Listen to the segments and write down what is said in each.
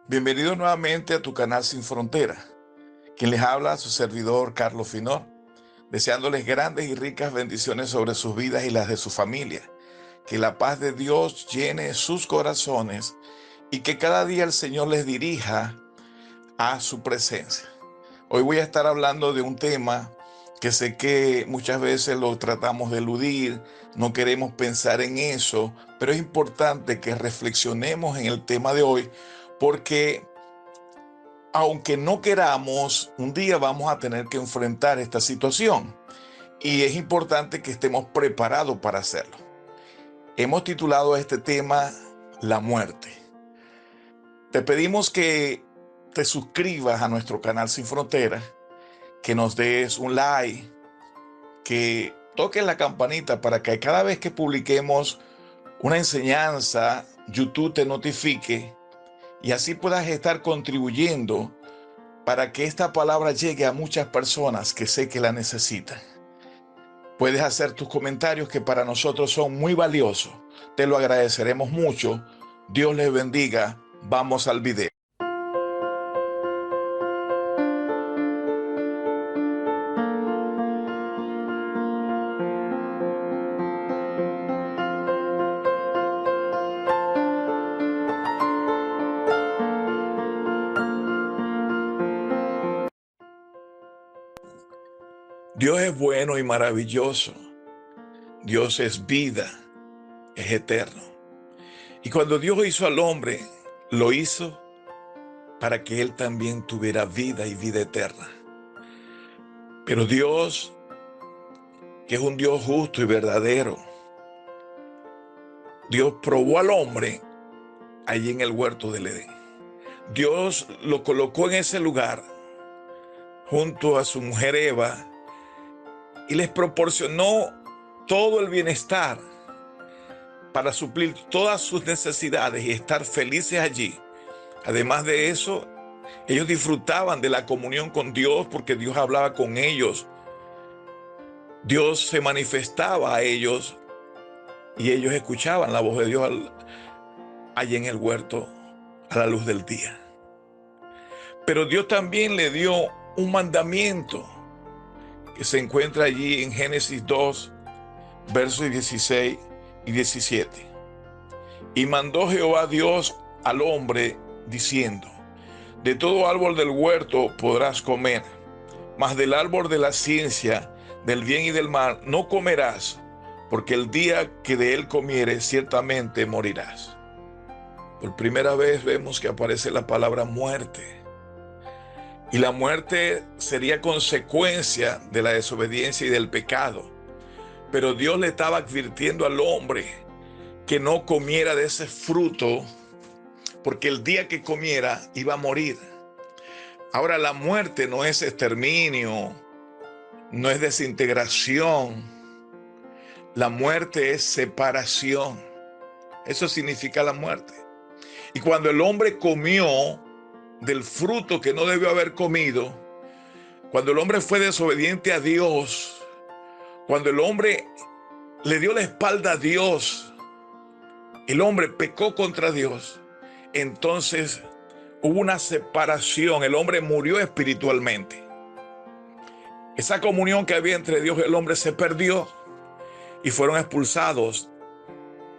Bienvenido nuevamente a tu canal Sin Frontera. Quien les habla, su servidor Carlos Finor, deseándoles grandes y ricas bendiciones sobre sus vidas y las de su familia. Que la paz de Dios llene sus corazones y que cada día el Señor les dirija a su presencia. Hoy voy a estar hablando de un tema que sé que muchas veces lo tratamos de eludir, no queremos pensar en eso, pero es importante que reflexionemos en el tema de hoy porque aunque no queramos, un día vamos a tener que enfrentar esta situación y es importante que estemos preparados para hacerlo. Hemos titulado a este tema La muerte. Te pedimos que te suscribas a nuestro canal Sin Fronteras, que nos des un like, que toques la campanita para que cada vez que publiquemos una enseñanza, YouTube te notifique y así puedas estar contribuyendo para que esta palabra llegue a muchas personas que sé que la necesitan. Puedes hacer tus comentarios que para nosotros son muy valiosos. Te lo agradeceremos mucho. Dios les bendiga. Vamos al video. Dios es bueno y maravilloso. Dios es vida, es eterno. Y cuando Dios hizo al hombre, lo hizo para que él también tuviera vida y vida eterna. Pero Dios, que es un Dios justo y verdadero, Dios probó al hombre allí en el huerto del Edén. Dios lo colocó en ese lugar junto a su mujer Eva y les proporcionó todo el bienestar para suplir todas sus necesidades y estar felices allí. Además de eso, ellos disfrutaban de la comunión con Dios porque Dios hablaba con ellos. Dios se manifestaba a ellos y ellos escuchaban la voz de Dios allí en el huerto a la luz del día. Pero Dios también le dio un mandamiento que se encuentra allí en Génesis 2, versos 16 y 17. Y mandó Jehová Dios al hombre diciendo: de todo árbol del huerto podrás comer, mas del árbol de la ciencia, del bien y del mal, no comerás, porque el día que de él comieres, ciertamente morirás. Por primera vez vemos que aparece la palabra muerte. Y la muerte sería consecuencia de la desobediencia y del pecado. Pero Dios le estaba advirtiendo al hombre que no comiera de ese fruto, porque el día que comiera iba a morir. Ahora, la muerte no es exterminio, no es desintegración. La muerte es separación. Eso significa la muerte. Y cuando el hombre comió del fruto que no debió haber comido, cuando el hombre fue desobediente a Dios, cuando el hombre le dio la espalda a Dios, el hombre pecó contra Dios, entonces hubo una separación, el hombre murió espiritualmente. Esa comunión que había entre Dios y el hombre se perdió y fueron expulsados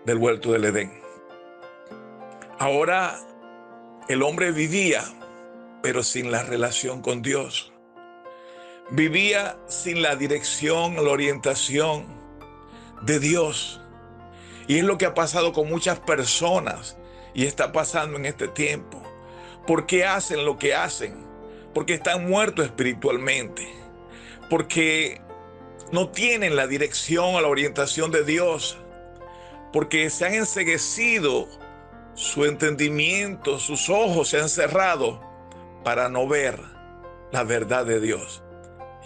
del huerto del Edén. Ahora el hombre vivía, pero sin la relación con Dios. Vivía sin la dirección, la orientación de Dios. Y es lo que ha pasado con muchas personas y está pasando en este tiempo. ¿Por qué hacen lo que hacen? Porque están muertos espiritualmente. Porque no tienen la dirección o la orientación de Dios. Porque se han enceguecido su entendimiento, sus ojos se han cerrado para no ver la verdad de Dios.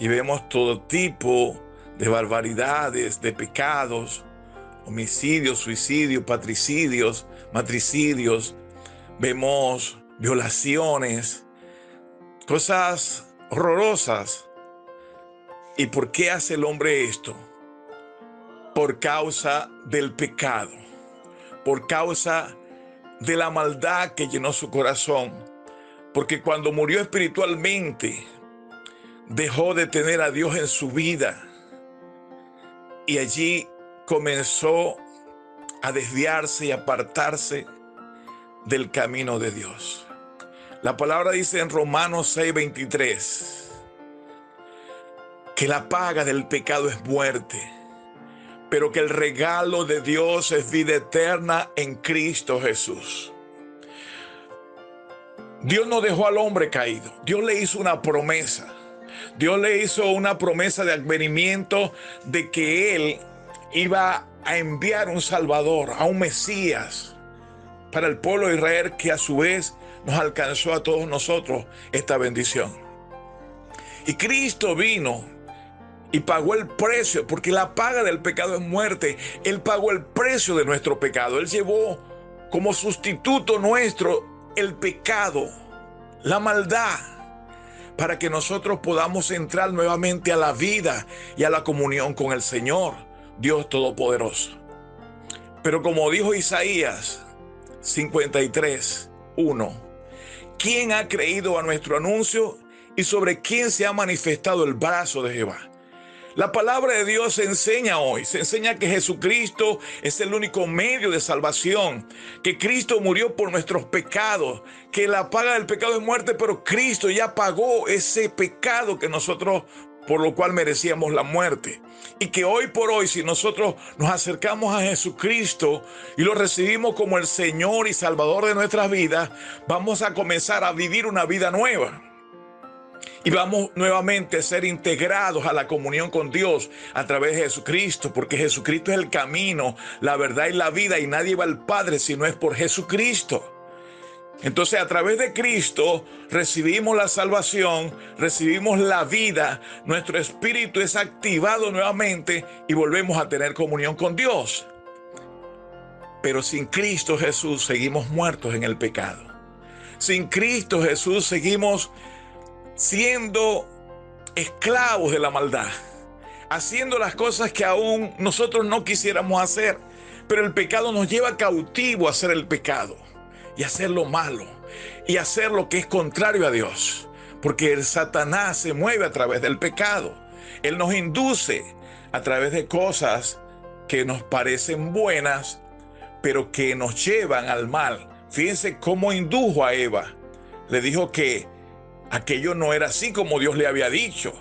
Y vemos todo tipo de barbaridades, de pecados, homicidios, suicidios, patricidios, matricidios. Vemos violaciones, cosas horrorosas. ¿Y por qué hace el hombre esto? Por causa del pecado, por causa de la maldad que llenó su corazón, porque cuando murió espiritualmente, dejó de tener a Dios en su vida y allí comenzó a desviarse y apartarse del camino de Dios. La palabra dice en Romanos 6:23 que la paga del pecado es muerte, pero que el regalo de Dios es vida eterna en Cristo Jesús. Dios no dejó al hombre caído. Dios le hizo una promesa. Dios le hizo una promesa de advenimiento de que Él iba a enviar un Salvador, a un Mesías para el pueblo de Israel, que a su vez nos alcanzó a todos nosotros esta bendición. Y Cristo vino y pagó el precio, porque la paga del pecado es muerte. Él pagó el precio de nuestro pecado. Él llevó como sustituto nuestro el pecado, la maldad, para que nosotros podamos entrar nuevamente a la vida y a la comunión con el Señor, Dios Todopoderoso. Pero como dijo Isaías 53:1, ¿quién ha creído a nuestro anuncio y sobre quién se ha manifestado el brazo de Jehová? La palabra de Dios se enseña hoy, se enseña que Jesucristo es el único medio de salvación, que Cristo murió por nuestros pecados, que la paga del pecado es muerte, pero Cristo ya pagó ese pecado que nosotros, por lo cual merecíamos la muerte. Y que hoy por hoy, si nosotros nos acercamos a Jesucristo y lo recibimos como el Señor y Salvador de nuestras vidas, vamos a comenzar a vivir una vida nueva. Y vamos nuevamente a ser integrados a la comunión con Dios a través de Jesucristo, porque Jesucristo es el camino, la verdad y la vida, y nadie va al Padre si no es por Jesucristo. Entonces, a través de Cristo recibimos la salvación, recibimos la vida, nuestro espíritu es activado nuevamente y volvemos a tener comunión con Dios. Pero sin Cristo Jesús seguimos muertos en el pecado. Sin Cristo Jesús seguimos siendo esclavos de la maldad, haciendo las cosas que aún nosotros no quisiéramos hacer, pero el pecado nos lleva cautivo a hacer el pecado y hacer lo malo y hacer lo que es contrario a Dios, porque el Satanás se mueve a través del pecado. Él nos induce a través de cosas que nos parecen buenas, pero que nos llevan al mal. Fíjense cómo indujo a Eva. Le dijo que aquello no era así como Dios le había dicho,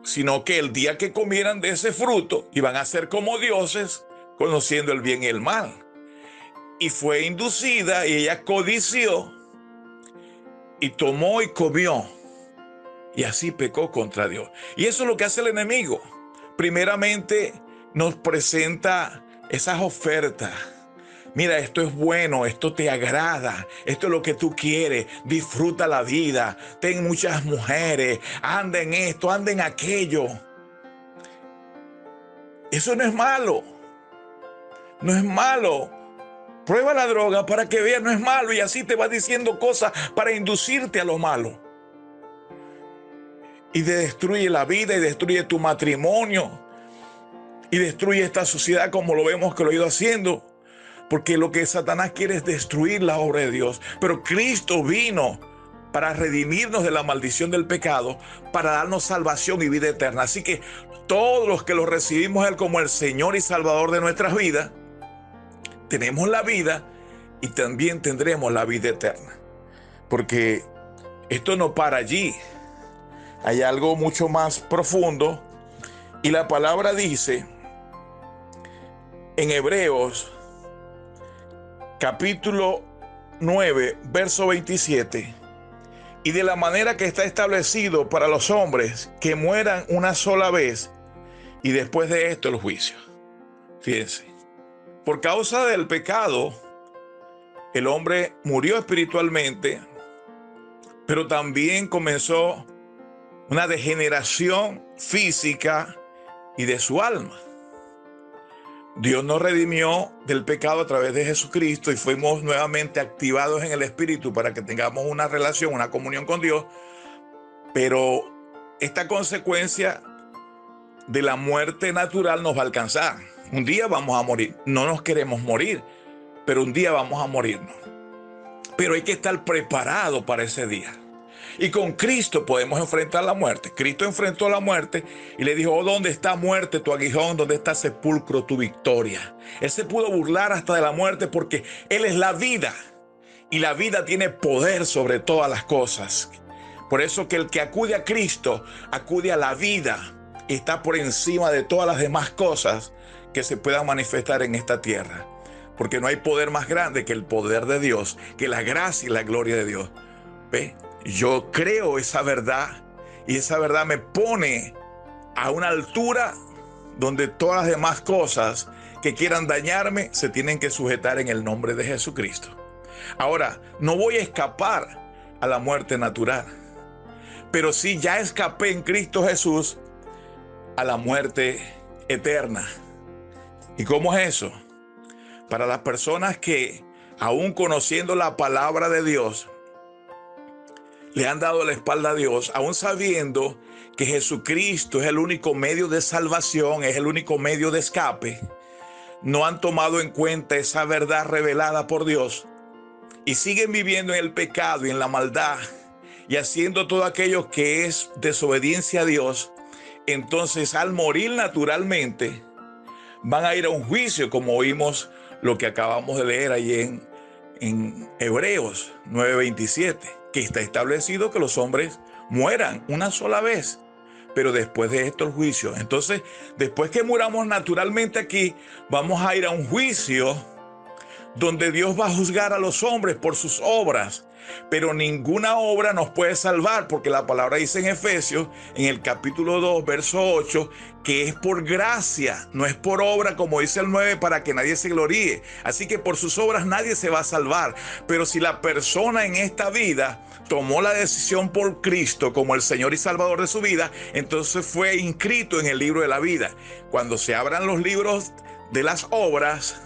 sino que el día que comieran de ese fruto iban a ser como dioses, conociendo el bien y el mal. Y fue inducida y ella codició y tomó y comió. Y así pecó contra Dios. Y eso es lo que hace el enemigo. Primeramente nos presenta esas ofertas. Mira, esto es bueno, esto te agrada, esto es lo que tú quieres, disfruta la vida, ten muchas mujeres, anda en esto, anda en aquello. Eso no es malo, no es malo. Prueba la droga para que veas, no es malo, y así te va diciendo cosas para inducirte a lo malo. Y destruye la vida y destruye tu matrimonio y destruye esta sociedad como lo vemos que lo ha ido haciendo. Porque lo que Satanás quiere es destruir la obra de Dios. Pero Cristo vino para redimirnos de la maldición del pecado, para darnos salvación y vida eterna. Así que todos los que lo recibimos a Él como el Señor y Salvador de nuestras vidas, tenemos la vida y también tendremos la vida eterna. Porque esto no para allí. Hay algo mucho más profundo. Y la palabra dice en Hebreos capítulo 9, verso 27, y de la manera que está establecido para los hombres que mueran una sola vez y después de esto el juicio. Fíjense, por causa del pecado, el hombre murió espiritualmente, pero también comenzó una degeneración física y de su alma. Dios nos redimió del pecado a través de Jesucristo y fuimos nuevamente activados en el Espíritu para que tengamos una relación, una comunión con Dios. Pero esta consecuencia de la muerte natural nos va a alcanzar. Un día vamos a morir. No nos queremos morir, pero un día vamos a morirnos. Pero hay que estar preparado para ese día. Y con Cristo podemos enfrentar la muerte. Cristo enfrentó la muerte y le dijo: oh, ¿dónde está, muerte, tu aguijón? ¿Dónde está, sepulcro, tu victoria? Él se pudo burlar hasta de la muerte porque Él es la vida. Y la vida tiene poder sobre todas las cosas. Por eso que el que acude a Cristo, acude a la vida. Y está por encima de todas las demás cosas que se puedan manifestar en esta tierra. Porque no hay poder más grande que el poder de Dios, que la gracia y la gloria de Dios. ¿Ve? Yo creo esa verdad, y esa verdad me pone a una altura donde todas las demás cosas que quieran dañarme se tienen que sujetar en el nombre de Jesucristo. Ahora, no voy a escapar a la muerte natural, pero sí ya escapé en Cristo Jesús a la muerte eterna. ¿Y cómo es eso? Para las personas que, aún conociendo la palabra de Dios, le han dado la espalda a Dios, aún sabiendo que Jesucristo es el único medio de salvación, es el único medio de escape, no han tomado en cuenta esa verdad revelada por Dios y siguen viviendo en el pecado y en la maldad y haciendo todo aquello que es desobediencia a Dios. Entonces, al morir naturalmente, van a ir a un juicio, como oímos lo que acabamos de leer ahí en Hebreos 9:27, que está establecido que los hombres mueran una sola vez, pero después de esto el juicio. Entonces, después que muramos naturalmente aquí, vamos a ir a un juicio donde Dios va a juzgar a los hombres por sus obras. Pero ninguna obra nos puede salvar, porque la palabra dice en Efesios, en el capítulo 2, verso 8, que es por gracia, no es por obra, como dice el 9, para que nadie se gloríe. Así que por sus obras nadie se va a salvar. Pero si la persona en esta vida tomó la decisión por Cristo como el Señor y Salvador de su vida, entonces fue inscrito en el libro de la vida. Cuando se abran los libros de las obras,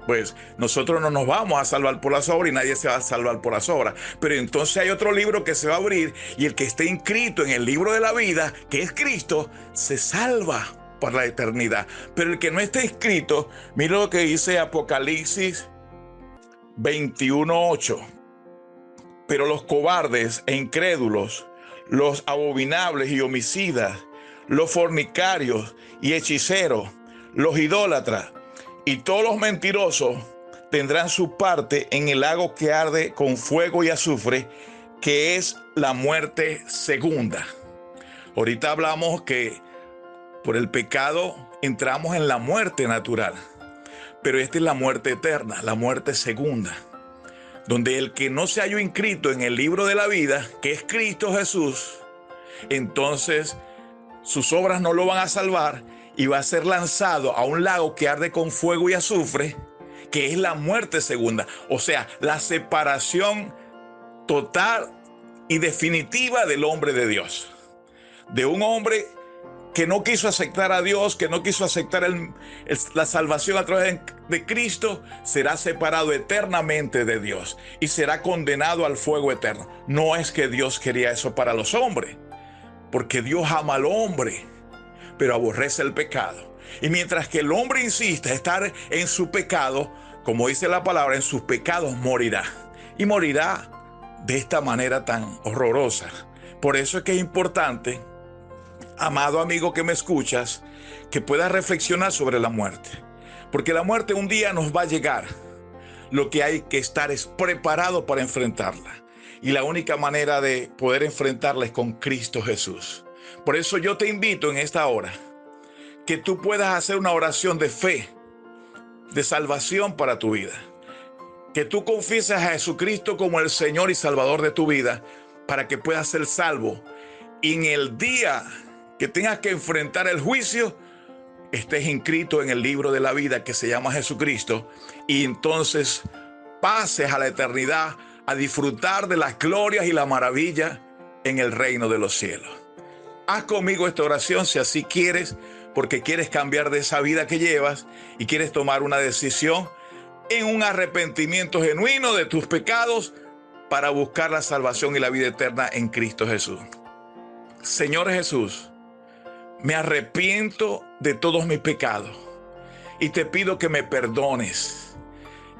pues nosotros no nos vamos a salvar por las obras y nadie se va a salvar por las obras. Pero entonces hay otro libro que se va a abrir, y el que esté inscrito en el libro de la vida, que es Cristo, se salva para la eternidad. Pero el que no esté inscrito, mira lo que dice Apocalipsis 21:8. Pero los cobardes e incrédulos, los abominables y homicidas, los fornicarios y hechiceros, los idólatras y todos los mentirosos tendrán su parte en el lago que arde con fuego y azufre, que es la muerte segunda. Ahorita hablamos que por el pecado entramos en la muerte natural, pero esta es la muerte eterna, la muerte segunda, donde el que no se haya inscrito en el libro de la vida, que es Cristo Jesús, entonces sus obras no lo van a salvar y va a ser lanzado a un lago que arde con fuego y azufre, que es la muerte segunda. O sea, la separación total y definitiva del hombre de Dios. De un hombre que no quiso aceptar a Dios, que no quiso aceptar la salvación a través de Cristo, será separado eternamente de Dios y será condenado al fuego eterno. No es que Dios quería eso para los hombres, porque Dios ama al hombre, pero aborrece el pecado. Y mientras que el hombre insista en estar en su pecado, como dice la palabra, en sus pecados morirá. Y morirá de esta manera tan horrorosa. Por eso es que es importante, amado amigo que me escuchas, que puedas reflexionar sobre la muerte. Porque la muerte un día nos va a llegar. Lo que hay que estar es preparado para enfrentarla. Y la única manera de poder enfrentarla es con Cristo Jesús. Por eso yo te invito en esta hora que tú puedas hacer una oración de fe, de salvación para tu vida. Que tú confieses a Jesucristo como el Señor y Salvador de tu vida para que puedas ser salvo. Y en el día que tengas que enfrentar el juicio, estés inscrito en el libro de la vida que se llama Jesucristo, y entonces pases a la eternidad a disfrutar de las glorias y la maravilla en el reino de los cielos. Haz conmigo esta oración si así quieres, porque quieres cambiar de esa vida que llevas y quieres tomar una decisión en un arrepentimiento genuino de tus pecados para buscar la salvación y la vida eterna en Cristo Jesús. Señor Jesús, me arrepiento de todos mis pecados y te pido que me perdones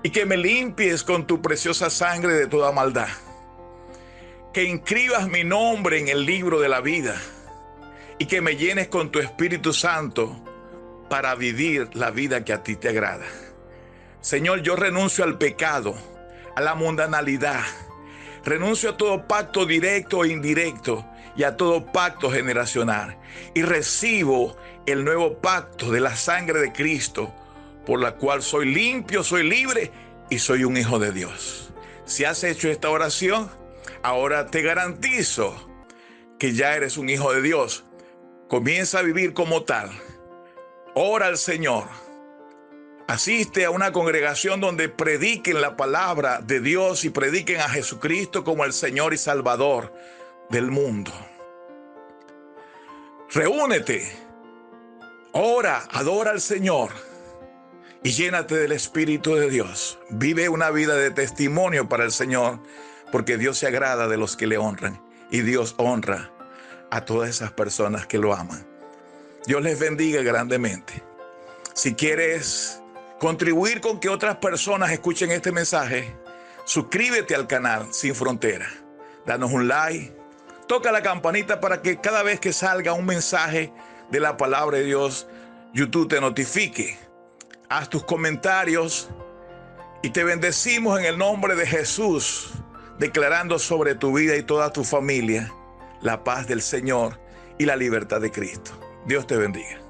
y que me limpies con tu preciosa sangre de toda maldad. Que inscribas mi nombre en el libro de la vida y que me llenes con tu Espíritu Santo para vivir la vida que a ti te agrada. Señor, yo renuncio al pecado, a la mundanalidad. Renuncio a todo pacto directo e indirecto y a todo pacto generacional. Y recibo el nuevo pacto de la sangre de Cristo, por la cual soy limpio, soy libre y soy un hijo de Dios. Si has hecho esta oración, ahora te garantizo que ya eres un hijo de Dios. Comienza a vivir como tal. Ora al Señor. Asiste a una congregación donde prediquen la palabra de Dios y prediquen a Jesucristo como el Señor y Salvador del mundo. Reúnete, ora, adora al Señor y llénate del Espíritu de Dios. Vive una vida de testimonio para el Señor, porque Dios se agrada de los que le honran y Dios honra a todas esas personas que lo aman. Dios les bendiga grandemente. Si quieres contribuir con que otras personas escuchen este mensaje, suscríbete al canal Sin Frontera. Danos un like, toca la campanita para que cada vez que salga un mensaje de la palabra de Dios, YouTube te notifique. Haz tus comentarios y te bendecimos en el nombre de Jesús, declarando sobre tu vida y toda tu familia la paz del Señor y la libertad de Cristo. Dios te bendiga.